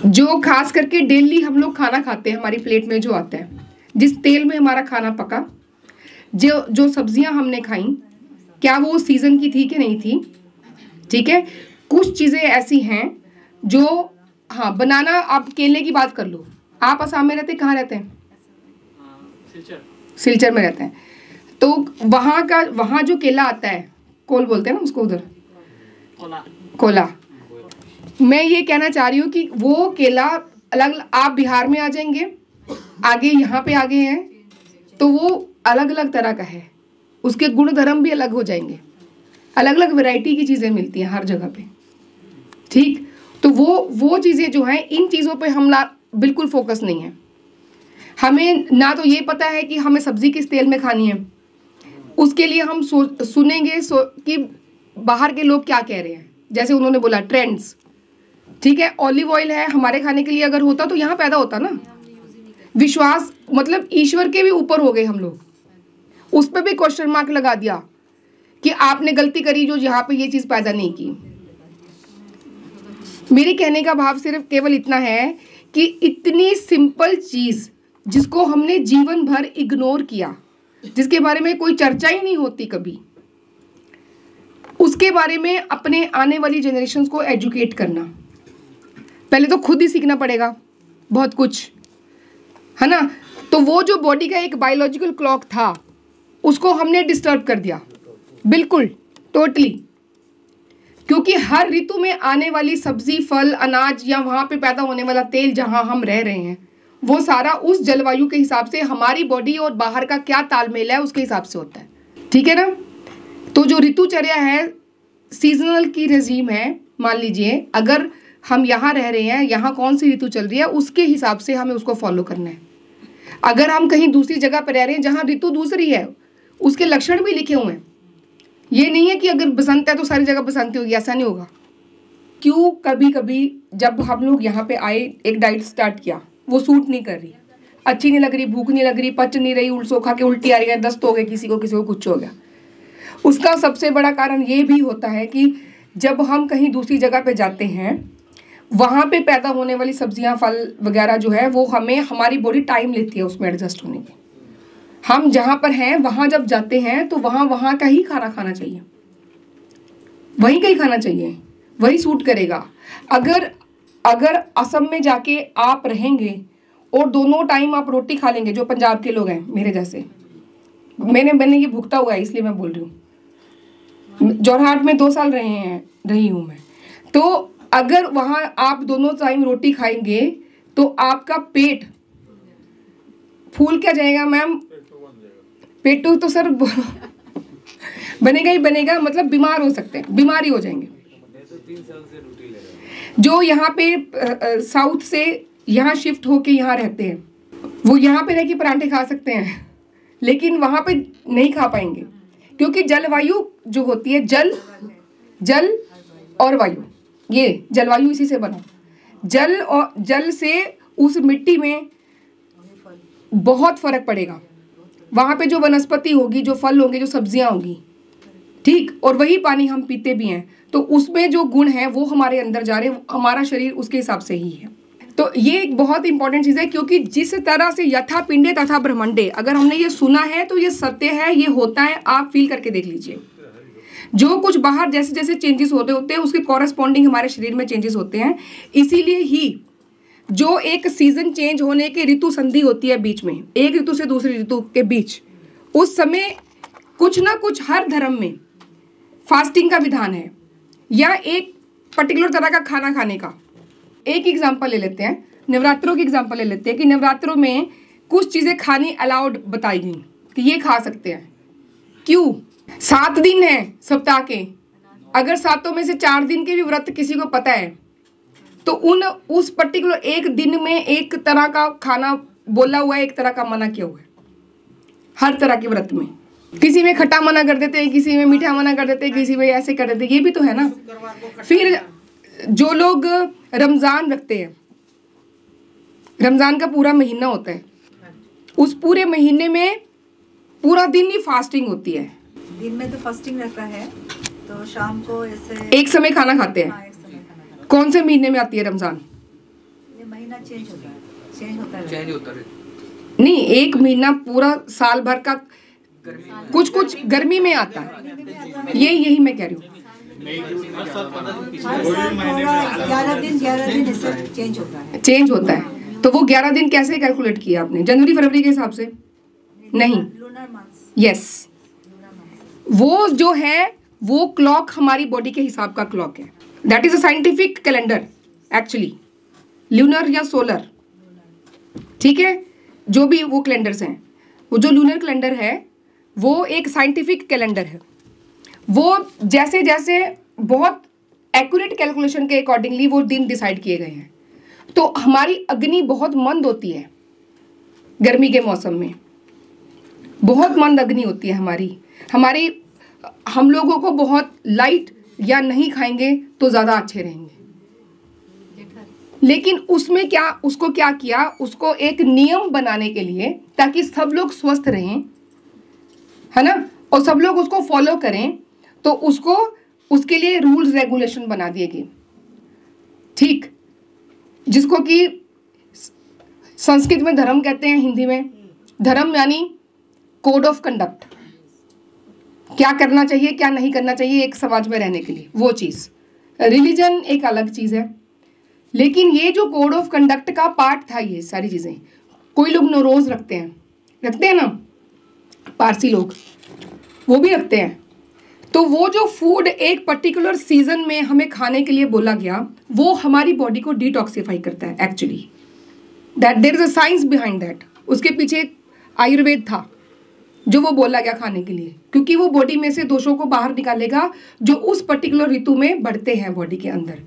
जो खास करके डेली हम लोग खाना खाते हैं, हमारी प्लेट में जो आता है, जिस तेल में हमारा खाना पका, जो सब्जियां हमने खाई, क्या वो सीजन की थी कि नहीं थी। ठीक है, कुछ चीज़ें ऐसी हैं जो, हाँ बनाना, आप केले की बात कर लो, आप असम में रहते, कहाँ रहते हैं? सिलचर में रहते हैं, तो वहाँ जो केला आता है, कोल बोलते हैं ना उसको उधर, कोला। मैं ये कहना चाह रही हूँ कि वो केला अलग, आप बिहार में आ जाएंगे, आगे यहाँ पे आगे हैं, तो वो अलग अलग तरह का है, उसके गुण धर्म भी अलग हो जाएंगे, अलग अलग वैरायटी की चीज़ें मिलती हैं हर जगह पे। ठीक, तो वो चीज़ें जो हैं, इन चीज़ों पे हम बिल्कुल फोकस नहीं है। हमें ना तो ये पता है कि हमें सब्जी किस तेल में खानी है, उसके लिए हम सुनेंगे कि बाहर के लोग क्या कह रहे हैं, जैसे उन्होंने बोला ट्रेंड्स। ठीक है, ऑलिव ऑयल है हमारे खाने के लिए, अगर होता तो यहाँ पैदा होता ना। विश्वास मतलब ईश्वर के भी ऊपर हो गए हम लोग, उस पर भी क्वेश्चन मार्क लगा दिया कि आपने गलती करी जो यहाँ पे ये चीज़ पैदा नहीं की। मेरे कहने का भाव सिर्फ केवल इतना है कि इतनी सिंपल चीज़ जिसको हमने जीवन भर इग्नोर किया, जिसके बारे में कोई चर्चा ही नहीं होती कभी, उसके बारे में अपने आने वाली जनरेशन्स को एजुकेट करना। पहले तो खुद ही सीखना पड़ेगा बहुत कुछ, है ना। तो वो जो बॉडी का एक बायोलॉजिकल क्लॉक था, उसको हमने डिस्टर्ब कर दिया, बिल्कुल टोटली। क्योंकि हर ऋतु में आने वाली सब्जी, फल, अनाज या वहाँ पे पैदा होने वाला तेल जहाँ हम रह रहे हैं, वो सारा उस जलवायु के हिसाब से, हमारी बॉडी और बाहर का क्या तालमेल है उसके हिसाब से होता है। ठीक है ना। तो जो ऋतुचर्या है, सीजनल की रेजीम है, मान लीजिए अगर हम यहाँ रह रहे हैं, यहाँ कौन सी ऋतु चल रही है, उसके हिसाब से हमें उसको फॉलो करना है। अगर हम कहीं दूसरी जगह पर रह रहे हैं जहाँ ऋतु दूसरी है, उसके लक्षण भी लिखे हुए हैं। ये नहीं है कि अगर बसंत है तो सारी जगह बसंती होगी, ऐसा नहीं होगा। क्यों कभी कभी जब हम लोग यहाँ पे आए, एक डाइट स्टार्ट किया, वो सूट नहीं कर रही, अच्छी नहीं लग रही, भूख नहीं लग रही, पच नहीं रही, खा के उल्टी आ रही है, दस्त हो गए, किसी को कुछ हो गया। उसका सबसे बड़ा कारण ये भी होता है कि जब हम कहीं दूसरी जगह पे जाते हैं, वहाँ पे पैदा होने वाली सब्जियाँ, फल वगैरह जो है, वो हमारी बॉडी टाइम लेती है उसमें एडजस्ट होने की। हम जहाँ पर हैं वहाँ जब जाते हैं तो वहाँ का ही खाना खाना चाहिए, वहीं का ही खाना चाहिए, वही सूट करेगा। अगर असम में जाके आप रहेंगे और दोनों टाइम आप रोटी खा लेंगे, जो पंजाब के लोग हैं मेरे जैसे, मैंने ये भुगता हुआ है इसलिए मैं बोल रही हूँ, जोरहाट में 2 साल रही हूँ मैं। तो अगर वहाँ आप दोनों टाइम रोटी खाएंगे तो आपका पेट फूल क्या जाएगा मैम? पेटू तो सर बनेगा ही बनेगा, मतलब बीमार हो सकते हैं, बीमारी हो जाएंगे। जो यहाँ पे साउथ से यहाँ शिफ्ट होके यहाँ रहते हैं, वो यहाँ पे रह के परांठे खा सकते हैं, लेकिन वहाँ पे नहीं खा पाएंगे, क्योंकि जलवायु जो होती है, जल और वायु, ये जलवायु इसी से बना। जल से उस मिट्टी में बहुत फर्क पड़ेगा। वहाँ पे जो वनस्पति होगी, जो फल होंगे, जो सब्जियाँ होंगी, ठीक, और वही पानी हम पीते भी हैं, तो उसमें जो गुण हैं वो हमारे अंदर जा रहे हैं, हमारा शरीर उसके हिसाब से ही है। तो ये एक बहुत इंपॉर्टेंट चीज़ है, क्योंकि जिस तरह से यथा पिंडे तथा ब्रह्मांडे, अगर हमने ये सुना है तो ये सत्य है, ये होता है। आप फील करके देख लीजिए, जो कुछ बाहर जैसे जैसे चेंजेस होते हैं उसके कॉरेस्पॉन्डिंग हमारे शरीर में चेंजेस होते हैं। इसीलिए ही जो एक सीजन चेंज होने की ऋतु संधि होती है बीच में, एक ऋतु से दूसरी ऋतु के बीच, उस समय कुछ ना कुछ हर धर्म में फास्टिंग का विधान है, या एक पर्टिकुलर तरह का खाना खाने का। एक एग्जांपल ले लेते हैं, नवरात्रों की एग्जांपल ले लेते हैं कि नवरात्रों में कुछ चीज़ें खानी अलाउड बताई गई कि ये खा सकते हैं। क्यों? 7 दिन है सप्ताह के, अगर 7 में से 4 दिन के भी व्रत किसी को पता है, तो उस पर्टिकुलर एक दिन में एक तरह का खाना बोला हुआ है, एक तरह का मना किया हुआ है। हर तरह के व्रत में किसी में खट्टा मना कर देते हैं, किसी में मीठा मना कर देते हैं, किसी में ऐसे कर देते हैं, ये भी तो है ना। फिर जो लोग रमज़ान रखते हैं, रमज़ान का पूरा महीना होता है, उस पूरे महीने में पूरा दिन ही फास्टिंग होती है। दिन में तो फास्टिंग रहता है, तो शाम को ऐसे एक समय खाना खाते हैं। कौन से महीने में आती है रमज़ान? चेंज होता है, चेंज होता है, चेंज होता है। नहीं, 1 महीना पूरा साल भर का कुछ कुछ गर्मी में आता है, यही मैं कह रही हूँ। हर साल थोड़ा 11 दिन इससे चेंज होता है। चेंज होता है, तो वो 11 दिन कैसे कैलकुलेट किया आपने? जनवरी फरवरी के हिसाब से नहीं? लूनर मंथ्स, यस, वो जो है वो क्लॉक हमारी बॉडी के हिसाब का क्लॉक है। That is a scientific calendar actually, lunar या सोलर, ठीक है, जो भी वो कैलेंडर्स हैं। वो जो लूनर कैलेंडर है वो एक साइंटिफिक कैलेंडर है। वो जैसे जैसे बहुत एक्यूरेट कैलकुलेशन के अकॉर्डिंगली वो दिन डिसाइड किए गए हैं। तो हमारी अग्नि बहुत मंद होती है गर्मी के मौसम में, बहुत मंद अग्नि होती है हमारी। हम लोगों को बहुत लाइट या नहीं खाएंगे तो ज़्यादा अच्छे रहेंगे। लेकिन उसमें क्या, उसको क्या किया, उसको एक नियम बनाने के लिए ताकि सब लोग स्वस्थ रहें, है ना, और सब लोग उसको फॉलो करें, तो उसको उसके लिए रूल्स रेगुलेशन बना दिए गए, ठीक, जिसको कि संस्कृत में धर्म कहते हैं, हिंदी में धर्म यानी कोड ऑफ कंडक्ट, क्या करना चाहिए क्या नहीं करना चाहिए एक समाज में रहने के लिए, वो चीज़। रिलीजन एक अलग चीज़ है, लेकिन ये जो कोड ऑफ कंडक्ट का पार्ट था ये सारी चीज़ें। कोई लोग नौरोज़ रखते हैं ना, पारसी लोग वो भी रखते हैं। तो वो जो फूड एक पर्टिकुलर सीजन में हमें खाने के लिए बोला गया, वो हमारी बॉडी को डिटॉक्सिफाई करता है actually. That there is a science behind that. उसके पीछे एक आयुर्वेद था जो वो बोला गया खाने के लिए, क्योंकि वो बॉडी में से दोषों को बाहर निकालेगा जो उस पर्टिकुलर ऋतु में बढ़ते हैं बॉडी के अंदर।